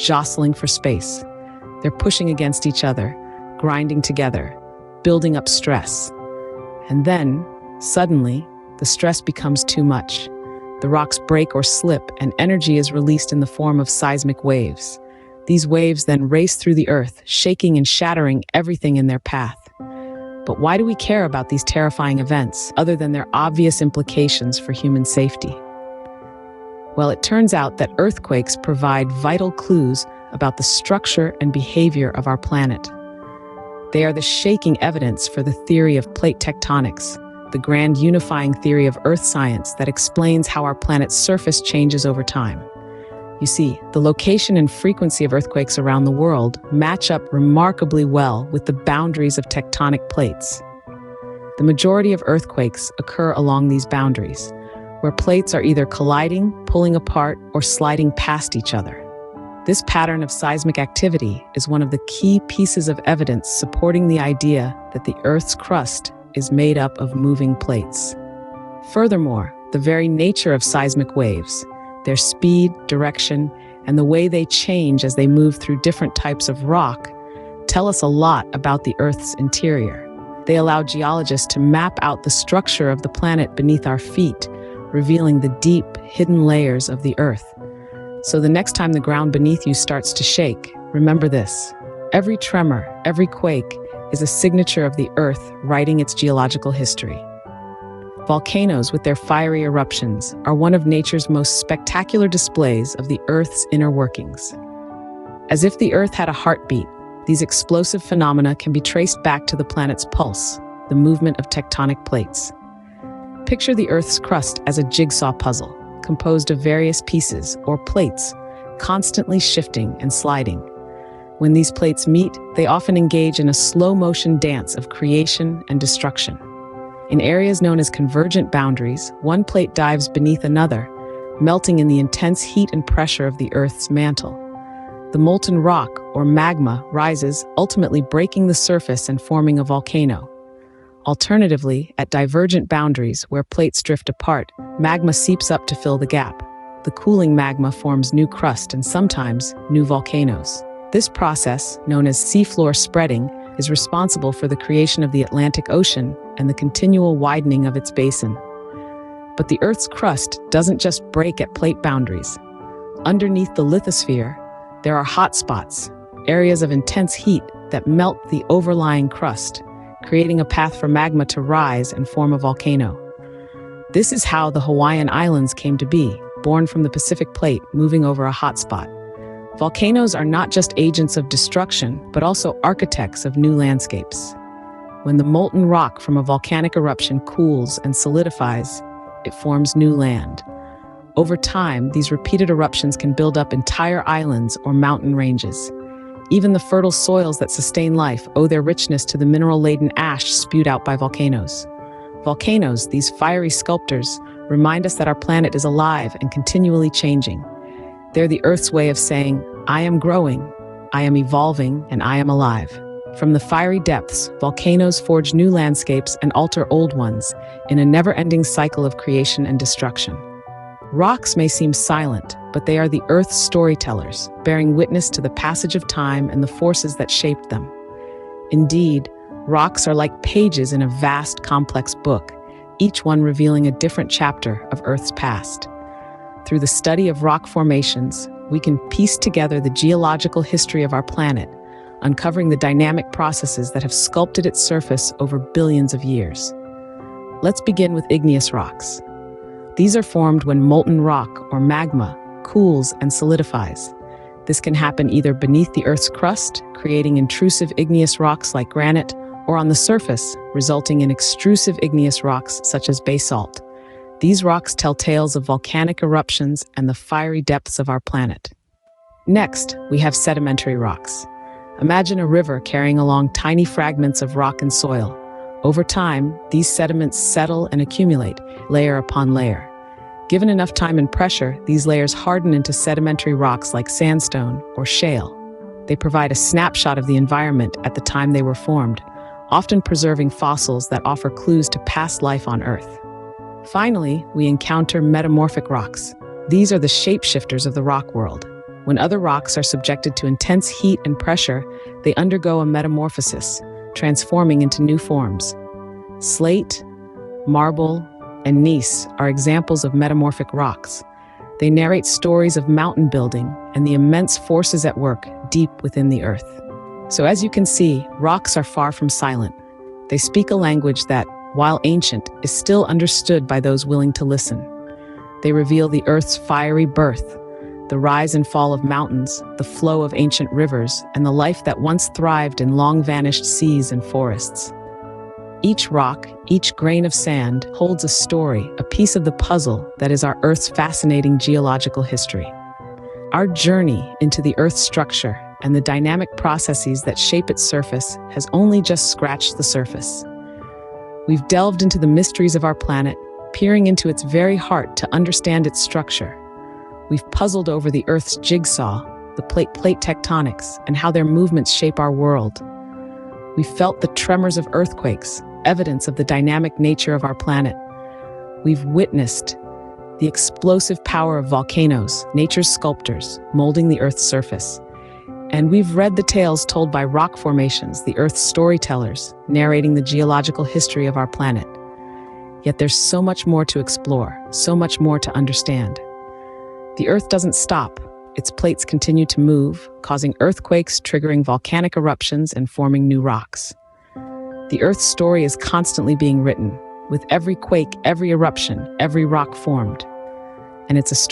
jostling for space. They're pushing against each other, grinding together, building up stress. And then, suddenly, the stress becomes too much. The rocks break or slip, and energy is released in the form of seismic waves. These waves then race through the earth, shaking and shattering everything in their path. But why do we care about these terrifying events, other than their obvious implications for human safety? Well, it turns out that earthquakes provide vital clues about the structure and behavior of our planet. They are the shaking evidence for the theory of plate tectonics, the grand unifying theory of earth science that explains how our planet's surface changes over time. You see, the location and frequency of earthquakes around the world match up remarkably well with the boundaries of tectonic plates. The majority of earthquakes occur along these boundaries, where plates are either colliding, pulling apart, or sliding past each other. This pattern of seismic activity is one of the key pieces of evidence supporting the idea that the Earth's crust is made up of moving plates. Furthermore, the very nature of seismic waves, their speed, direction, and the way they change as they move through different types of rock, tell us a lot about the Earth's interior. They allow geologists to map out the structure of the planet beneath our feet, revealing the deep, hidden layers of the Earth. So the next time the ground beneath you starts to shake, remember this. Every tremor, every quake, is a signature of the Earth writing its geological history. Volcanoes, with their fiery eruptions, are one of nature's most spectacular displays of the Earth's inner workings. As if the Earth had a heartbeat, these explosive phenomena can be traced back to the planet's pulse, the movement of tectonic plates. Picture the Earth's crust as a jigsaw puzzle, composed of various pieces, or plates, constantly shifting and sliding. When these plates meet, they often engage in a slow-motion dance of creation and destruction. In areas known as convergent boundaries, one plate dives beneath another, melting in the intense heat and pressure of the Earth's mantle. The molten rock, or magma, rises, ultimately breaking the surface and forming a volcano. Alternatively, at divergent boundaries where plates drift apart, magma seeps up to fill the gap. The cooling magma forms new crust and sometimes new volcanoes. This process, known as seafloor spreading, is responsible for the creation of the Atlantic Ocean and the continual widening of its basin. But the Earth's crust doesn't just break at plate boundaries. Underneath the lithosphere, there are hot spots, areas of intense heat that melt the overlying crust, creating a path for magma to rise and form a volcano. This is how the Hawaiian Islands came to be, born from the Pacific Plate moving over a hotspot. Volcanoes are not just agents of destruction, but also architects of new landscapes. When the molten rock from a volcanic eruption cools and solidifies, it forms new land. Over time, these repeated eruptions can build up entire islands or mountain ranges. Even the fertile soils that sustain life owe their richness to the mineral-laden ash spewed out by volcanoes. Volcanoes, these fiery sculptors, remind us that our planet is alive and continually changing. They're the Earth's way of saying, I am growing, I am evolving, and I am alive. From the fiery depths, volcanoes forge new landscapes and alter old ones in a never-ending cycle of creation and destruction. Rocks may seem silent, but they are the Earth's storytellers, bearing witness to the passage of time and the forces that shaped them. Indeed, rocks are like pages in a vast, complex book, each one revealing a different chapter of Earth's past. Through the study of rock formations, we can piece together the geological history of our planet, uncovering the dynamic processes that have sculpted its surface over billions of years. Let's begin with igneous rocks. These are formed when molten rock, or magma, cools and solidifies. This can happen either beneath the Earth's crust, creating intrusive igneous rocks like granite, or on the surface, resulting in extrusive igneous rocks such as basalt. These rocks tell tales of volcanic eruptions and the fiery depths of our planet. Next, we have sedimentary rocks. Imagine a river carrying along tiny fragments of rock and soil. Over time, these sediments settle and accumulate, layer upon layer. Given enough time and pressure, these layers harden into sedimentary rocks like sandstone or shale. They provide a snapshot of the environment at the time they were formed, often preserving fossils that offer clues to past life on Earth. Finally, we encounter metamorphic rocks. These are the shapeshifters of the rock world. When other rocks are subjected to intense heat and pressure, they undergo a metamorphosis, transforming into new forms. Slate, marble, and gneiss are examples of metamorphic rocks. They narrate stories of mountain building and the immense forces at work deep within the earth. So as you can see, rocks are far from silent. They speak a language that, while ancient, is still understood by those willing to listen. They reveal the earth's fiery birth, the rise and fall of mountains, the flow of ancient rivers, and the life that once thrived in long-vanished seas and forests. Each rock, each grain of sand, holds a story, a piece of the puzzle that is our Earth's fascinating geological history. Our journey into the Earth's structure and the dynamic processes that shape its surface has only just scratched the surface. We've delved into the mysteries of our planet, peering into its very heart to understand its structure. We've puzzled over the Earth's jigsaw, the plate-plate tectonics, and how their movements shape our world. We've felt the tremors of earthquakes, evidence of the dynamic nature of our planet. We've witnessed the explosive power of volcanoes, nature's sculptors, molding the Earth's surface. And we've read the tales told by rock formations, the Earth's storytellers, narrating the geological history of our planet. Yet there's so much more to explore, so much more to understand. The Earth doesn't stop. Its plates continue to move, causing earthquakes, triggering volcanic eruptions, and forming new rocks. The Earth's story is constantly being written, with every quake, every eruption, every rock formed. And it's a story